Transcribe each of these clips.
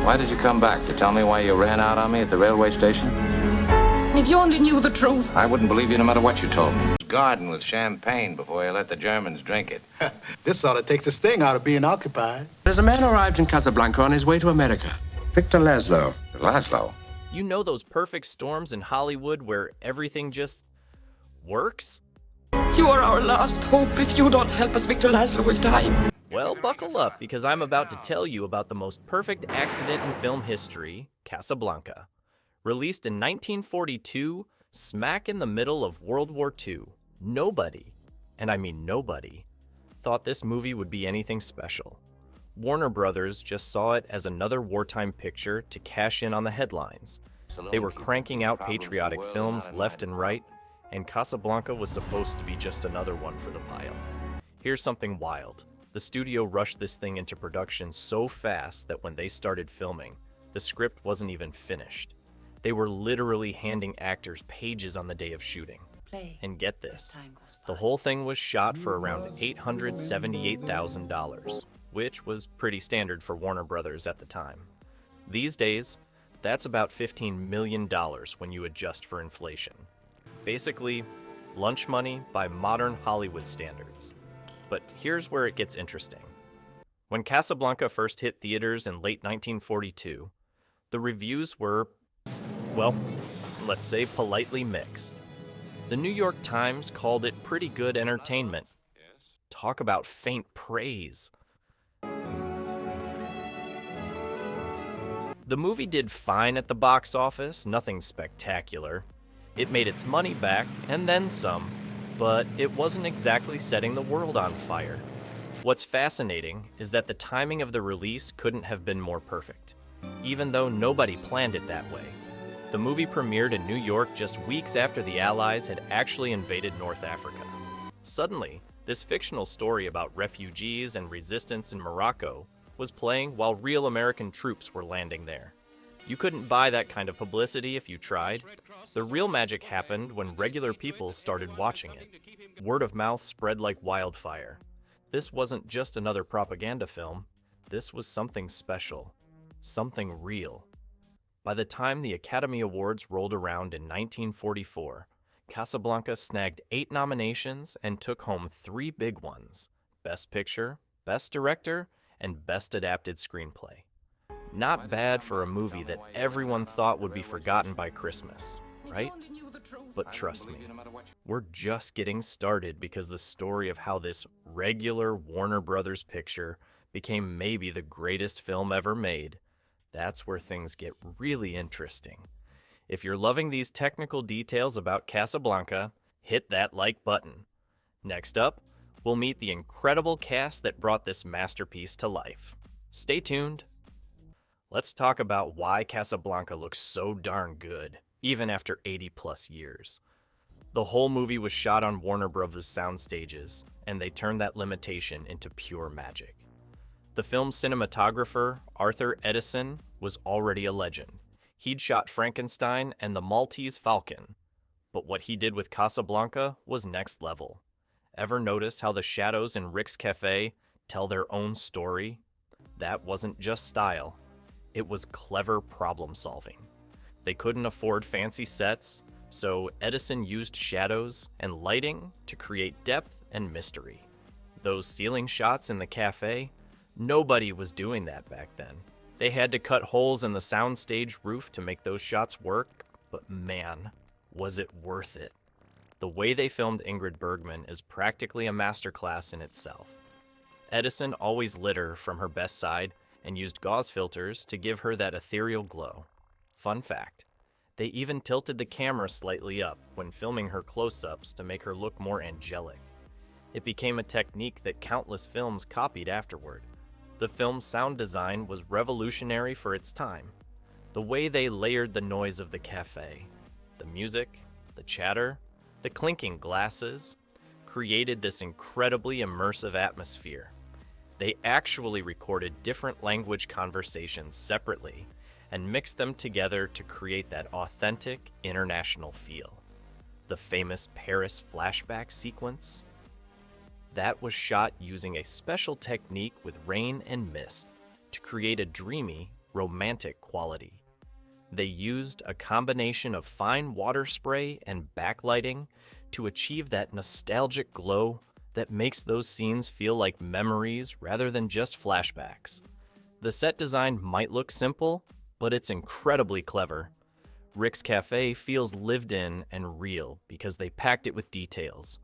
Why did you come back? To tell me why you ran out on me at the railway station? If you only knew the truth. I wouldn't believe you no matter what you told me. Garden with champagne before you let the Germans drink it. This sort of takes the sting out of being occupied. There's a man arrived in Casablanca on his way to America. Victor Laszlo. Laszlo? You know those perfect storms in Hollywood where everything just works? You are our last hope. If you don't help us, Victor Laszlo will die. Well, buckle up, because I'm about to tell you about the most perfect accident in film history, Casablanca. Released in 1942, smack in the middle of World War II, nobody, and I mean nobody, thought this movie would be anything special. Warner Brothers just saw it as another wartime picture to cash in on the headlines. They were cranking out patriotic films left and right, and Casablanca was supposed to be just another one for the pile. Here's something wild. The studio rushed this thing into production so fast that when they started filming, the script wasn't even finished. They were literally handing actors pages on the day of shooting. And get this, the whole thing was shot for around $878,000, which was pretty standard for Warner Brothers at the time. These days, that's about $15 million when you adjust for inflation. Basically, lunch money by modern Hollywood standards. But here's where it gets interesting. When Casablanca first hit theaters in late 1942, the reviews were, well, let's say politely mixed. The New York Times called it pretty good entertainment. Talk about faint praise. The movie did fine at the box office, nothing spectacular. It made its money back and then some, but it wasn't exactly setting the world on fire. What's fascinating is that the timing of the release couldn't have been more perfect, even though nobody planned it that way. The movie premiered in New York just weeks after the Allies had actually invaded North Africa. Suddenly, this fictional story about refugees and resistance in Morocco was playing while real American troops were landing there. You couldn't buy that kind of publicity if you tried. The real magic happened when regular people started watching it. Word of mouth spread like wildfire. This wasn't just another propaganda film. This was something special, something real. By the time the Academy Awards rolled around in 1944, Casablanca snagged 8 nominations and took home 3 big ones: Best Picture, Best Director, and Best Adapted Screenplay. Not bad for a movie that everyone thought would be forgotten by Christmas, right? But trust me, we're just getting started, because the story of how this regular Warner Brothers picture became maybe the greatest film ever made, that's where things get really interesting. If you're loving these technical details about Casablanca, hit that like button. Next up, we'll meet the incredible cast that brought this masterpiece to life. Stay tuned. Let's talk about why Casablanca looks so darn good, even after 80+ years. The whole movie was shot on Warner Bros. Sound stages, and they turned that limitation into pure magic. The film's cinematographer, Arthur Edison, was already a legend. He'd shot Frankenstein and The Maltese Falcon, but what he did with Casablanca was next level. Ever notice how the shadows in Rick's Cafe tell their own story? That wasn't just style. It was clever problem solving. They couldn't afford fancy sets, so Edison used shadows and lighting to create depth and mystery. Those ceiling shots in the cafe, nobody was doing that back then. They had to cut holes in the soundstage roof to make those shots work, but man, was it worth it. The way they filmed Ingrid Bergman is practically a masterclass in itself. Edison always lit her from her best side and used gauze filters to give her that ethereal glow. Fun fact, they even tilted the camera slightly up when filming her close-ups to make her look more angelic. It became a technique that countless films copied afterward. The film's sound design was revolutionary for its time. The way they layered the noise of the cafe, the music, the chatter, the clinking glasses, created this incredibly immersive atmosphere. They actually recorded different language conversations separately and mixed them together to create that authentic international feel. The famous Paris flashback sequence? That was shot using a special technique with rain and mist to create a dreamy, romantic quality. They used a combination of fine water spray and backlighting to achieve that nostalgic glow that makes those scenes feel like memories rather than just flashbacks. The set design might look simple, but it's incredibly clever. Rick's Cafe feels lived in and real because they packed it with details.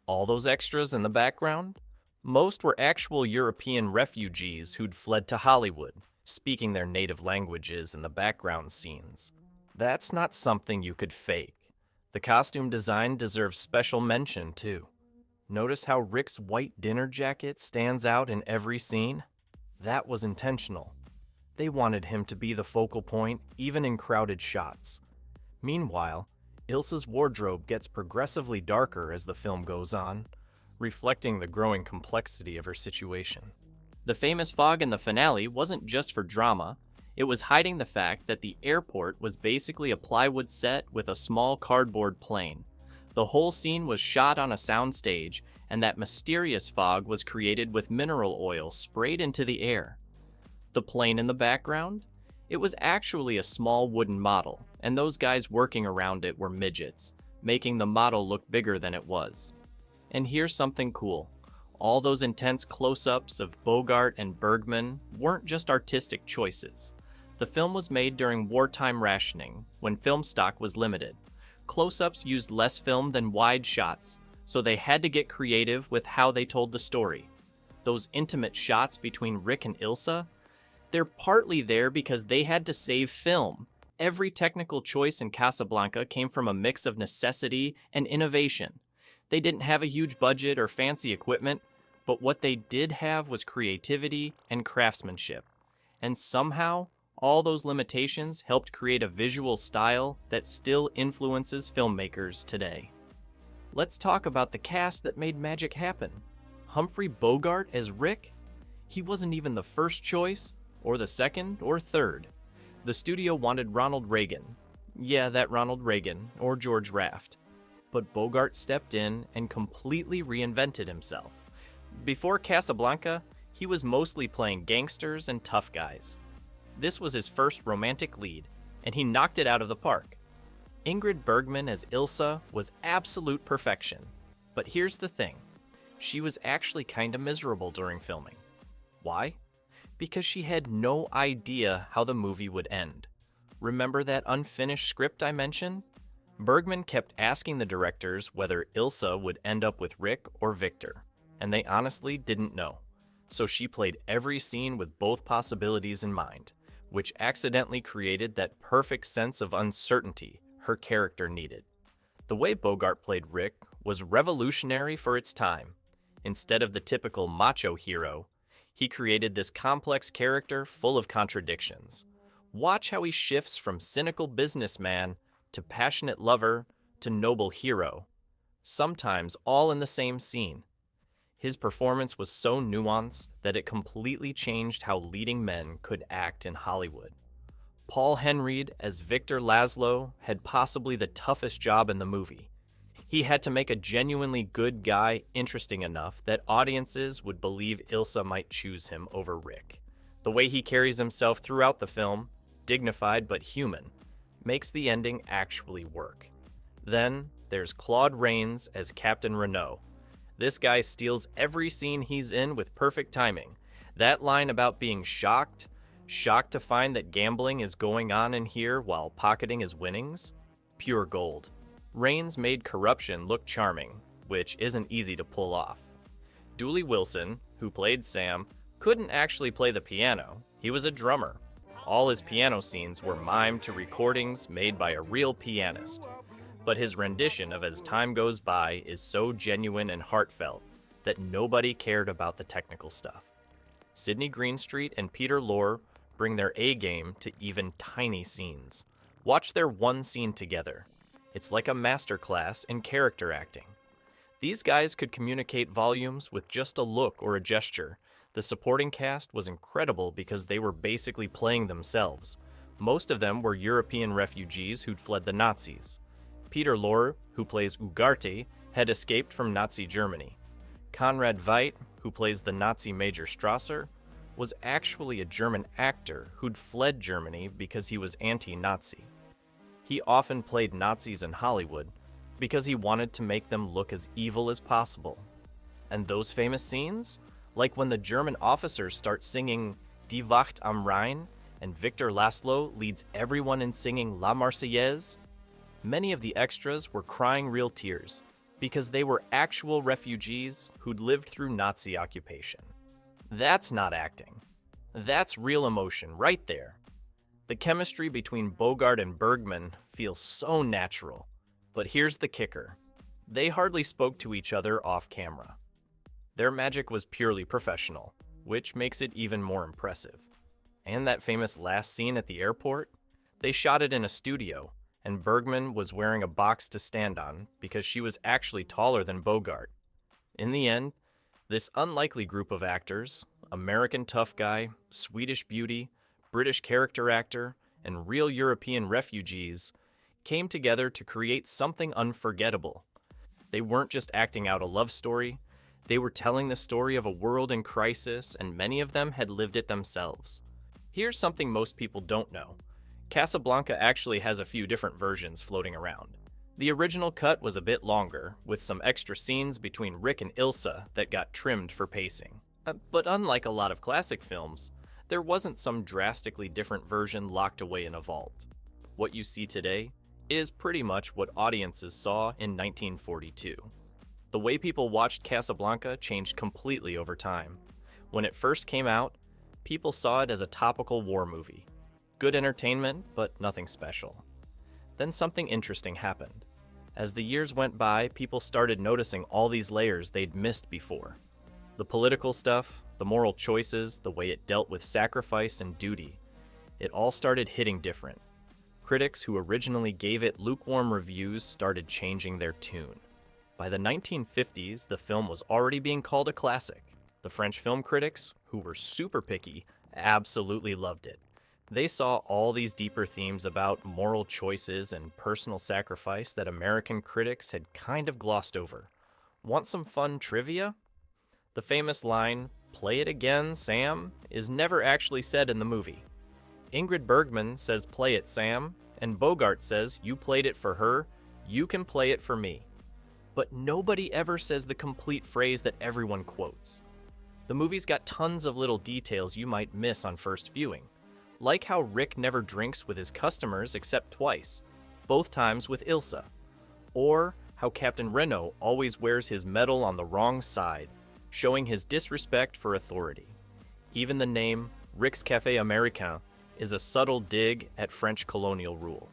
All those extras in the background? Most were actual European refugees who'd fled to Hollywood, speaking their native languages in the background scenes. That's not something you could fake. The costume design deserves special mention, too. Notice how Rick's white dinner jacket stands out in every scene? That was intentional. They wanted him to be the focal point, even in crowded shots. Meanwhile, Ilsa's wardrobe gets progressively darker as the film goes on, reflecting the growing complexity of her situation. The famous fog in the finale wasn't just for drama, it was hiding the fact that the airport was basically a plywood set with a small cardboard plane. The whole scene was shot on a soundstage, and that mysterious fog was created with mineral oil sprayed into the air. The plane in the background? It was actually a small wooden model, and those guys working around it were midgets, making the model look bigger than it was. And here's something cool. All those intense close-ups of Bogart and Bergman weren't just artistic choices. The film was made during wartime rationing, when film stock was limited. Close-ups used less film than wide shots, so they had to get creative with how they told the story. Those intimate shots between Rick and Ilsa? They're partly there because they had to save film. Every technical choice in Casablanca came from a mix of necessity and innovation. They didn't have a huge budget or fancy equipment, but what they did have was creativity and craftsmanship. And somehow, all those limitations helped create a visual style that still influences filmmakers today. Let's talk about the cast that made magic happen. Humphrey Bogart as Rick? He wasn't even the first choice, or the second, or third. The studio wanted Ronald Reagan. Yeah, that Ronald Reagan, or George Raft. But Bogart stepped in and completely reinvented himself. Before Casablanca, he was mostly playing gangsters and tough guys. This was his first romantic lead, and he knocked it out of the park. Ingrid Bergman as Ilsa was absolute perfection. But here's the thing. She was actually kinda miserable during filming. Why? Because she had no idea how the movie would end. Remember that unfinished script I mentioned? Bergman kept asking the directors whether Ilsa would end up with Rick or Victor, and they honestly didn't know. So she played every scene with both possibilities in mind, which accidentally created that perfect sense of uncertainty her character needed. The way Bogart played Rick was revolutionary for its time. Instead of the typical macho hero, he created this complex character full of contradictions. Watch how he shifts from cynical businessman to passionate lover to noble hero, sometimes all in the same scene. His performance was so nuanced that it completely changed how leading men could act in Hollywood. Paul Henreid as Victor Laszlo had possibly the toughest job in the movie. He had to make a genuinely good guy interesting enough that audiences would believe Ilsa might choose him over Rick. The way he carries himself throughout the film, dignified but human, makes the ending actually work. Then there's Claude Rains as Captain Renault. This guy steals every scene he's in with perfect timing. That line about being shocked to find that gambling is going on in here while pocketing his winnings, pure gold. Rains made corruption look charming, which isn't easy to pull off. Dooley Wilson, who played Sam, couldn't actually play the piano. He was a drummer. All his piano scenes were mimed to recordings made by a real pianist. But his rendition of As Time Goes By is so genuine and heartfelt that nobody cared about the technical stuff. Sidney Greenstreet and Peter Lorre bring their A-game to even tiny scenes. Watch their one scene together. It's like a masterclass in character acting. These guys could communicate volumes with just a look or a gesture. The supporting cast was incredible because they were basically playing themselves. Most of them were European refugees who'd fled the Nazis. Peter Lorre, who plays Ugarte, had escaped from Nazi Germany. Conrad Veidt, who plays the Nazi Major Strasser, was actually a German actor who'd fled Germany because he was anti-Nazi. He often played Nazis in Hollywood because he wanted to make them look as evil as possible. And those famous scenes? Like when the German officers start singing Die Wacht am Rhein and Victor Laszlo leads everyone in singing La Marseillaise? Many of the extras were crying real tears because they were actual refugees who'd lived through Nazi occupation. That's not acting. That's real emotion right there. The chemistry between Bogart and Bergman feels so natural. But here's the kicker. They hardly spoke to each other off camera. Their magic was purely professional, which makes it even more impressive. And that famous last scene at the airport? They shot it in a studio, and Bergman was wearing a box to stand on because she was actually taller than Bogart. In the end, this unlikely group of actors, American tough guy, Swedish beauty, British character actor, and real European refugees, came together to create something unforgettable. They weren't just acting out a love story, they were telling the story of a world in crisis, and many of them had lived it themselves. Here's something most people don't know. Casablanca actually has a few different versions floating around. The original cut was a bit longer, with some extra scenes between Rick and Ilsa that got trimmed for pacing. But unlike a lot of classic films, there wasn't some drastically different version locked away in a vault. What you see today is pretty much what audiences saw in 1942. The way people watched Casablanca changed completely over time. When it first came out, people saw it as a topical war movie. Good entertainment, but nothing special. Then something interesting happened. As the years went by, people started noticing all these layers they'd missed before. The political stuff, the moral choices, the way it dealt with sacrifice and duty. It all started hitting different. Critics who originally gave it lukewarm reviews started changing their tune. By the 1950s, the film was already being called a classic. The French film critics, who were super picky, absolutely loved it. They saw all these deeper themes about moral choices and personal sacrifice that American critics had kind of glossed over. Want some fun trivia? The famous line, "Play it again, Sam," is never actually said in the movie. Ingrid Bergman says, "Play it, Sam," and Bogart says, "You played it for her, you can play it for me." But nobody ever says the complete phrase that everyone quotes. The movie's got tons of little details you might miss on first viewing, like how Rick never drinks with his customers except twice, both times with Ilsa, or how Captain Renault always wears his medal on the wrong side, showing his disrespect for authority. Even the name, Rick's Café Américain, is a subtle dig at French colonial rule.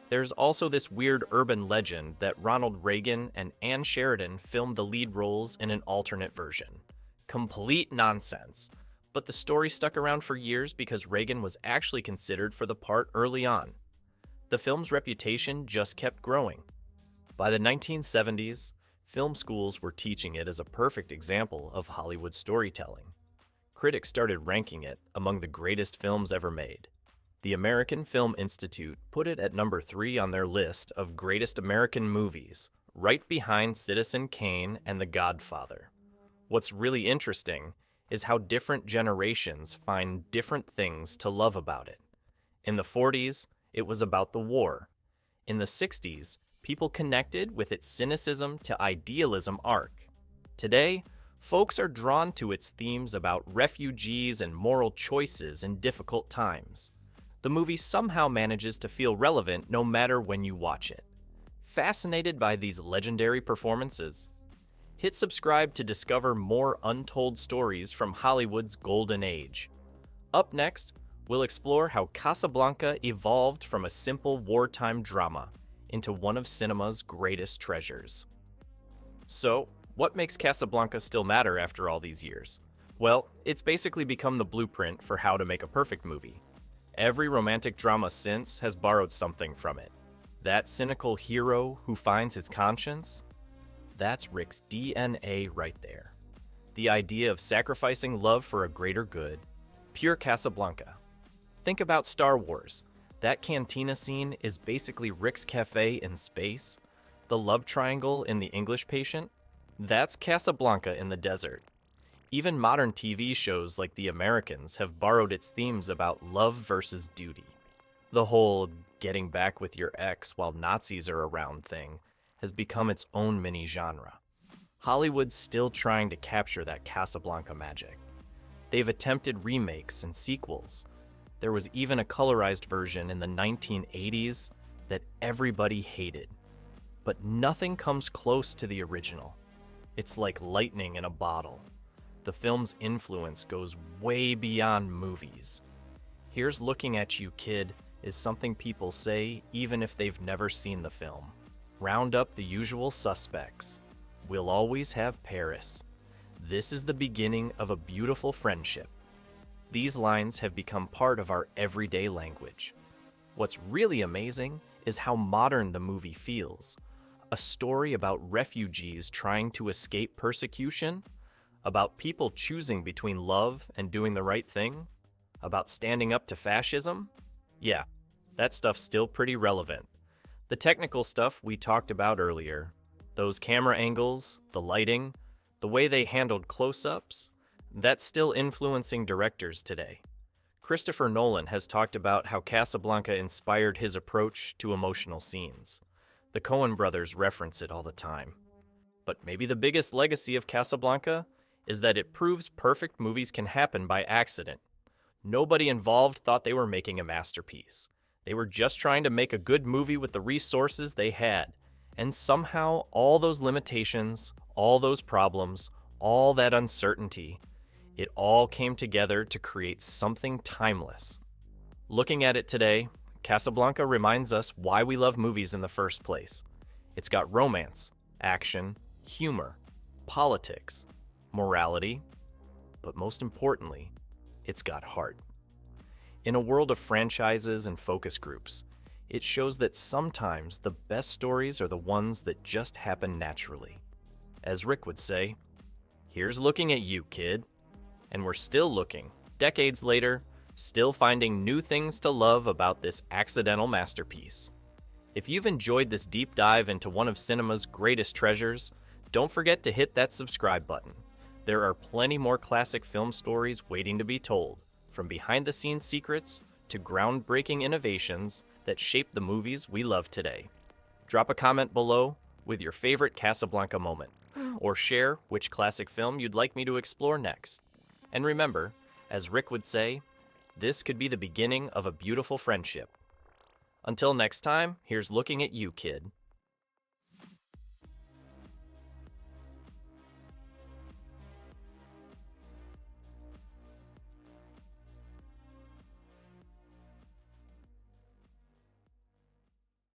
There's also this weird urban legend that Ronald Reagan and Ann Sheridan filmed the lead roles in an alternate version. Complete nonsense. But the story stuck around for years because Reagan was actually considered for the part early on. The film's reputation just kept growing. By the 1970s, film schools were teaching it as a perfect example of Hollywood storytelling. Critics started ranking it among the greatest films ever made. The American Film Institute put it at number 3 on their list of greatest American movies, right behind Citizen Kane and The Godfather. What's really interesting is how different generations find different things to love about it. In the 40s, it was about the war. In the 60s, people connected with its cynicism to idealism arc. Today, folks are drawn to its themes about refugees and moral choices in difficult times. The movie somehow manages to feel relevant no matter when you watch it. Fascinated by these legendary performances? Hit subscribe to discover more untold stories from Hollywood's golden age. Up next, we'll explore how Casablanca evolved from a simple wartime drama into one of cinema's greatest treasures. So, what makes Casablanca still matter after all these years? Well, it's basically become the blueprint for how to make a perfect movie. Every romantic drama since has borrowed something from it. That cynical hero who finds his conscience? That's Rick's DNA right there. The idea of sacrificing love for a greater good. Pure Casablanca. Think about Star Wars. That cantina scene is basically Rick's cafe in space. The love triangle in The English Patient? That's Casablanca in the desert. Even modern TV shows like The Americans have borrowed its themes about love versus duty. The whole getting back with your ex while Nazis are around thing has become its own mini-genre. Hollywood's still trying to capture that Casablanca magic. They've attempted remakes and sequels. There was even a colorized version in the 1980s that everybody hated. But nothing comes close to the original. It's like lightning in a bottle. The film's influence goes way beyond movies. Here's Looking at You, Kid is something people say even if they've never seen the film. Round up the usual suspects. We'll always have Paris. This is the beginning of a beautiful friendship. These lines have become part of our everyday language. What's really amazing is how modern the movie feels. A story about refugees trying to escape persecution, about people choosing between love and doing the right thing, about standing up to fascism. Yeah, that stuff's still pretty relevant. The technical stuff we talked about earlier, those camera angles, the lighting, the way they handled close-ups, that's still influencing directors today. Christopher Nolan has talked about how Casablanca inspired his approach to emotional scenes. The Coen brothers reference it all the time. But maybe the biggest legacy of Casablanca is that it proves perfect movies can happen by accident. Nobody involved thought they were making a masterpiece. They were just trying to make a good movie with the resources they had. And somehow, all those limitations, all those problems, all that uncertainty, it all came together to create something timeless. Looking at it today, Casablanca reminds us why we love movies in the first place. It's got romance, action, humor, politics, morality, but most importantly, it's got heart. In a world of franchises and focus groups, it shows that sometimes the best stories are the ones that just happen naturally. As Rick would say, here's looking at you, kid. And we're still looking, decades later, still finding new things to love about this accidental masterpiece. If you've enjoyed this deep dive into one of cinema's greatest treasures, don't forget to hit that subscribe button. There are plenty more classic film stories waiting to be told, from behind-the-scenes secrets to groundbreaking innovations that shape the movies we love today. Drop a comment below with your favorite Casablanca moment, or share which classic film you'd like me to explore next. And remember, as Rick would say, this could be the beginning of a beautiful friendship. Until next time, here's looking at you, kid.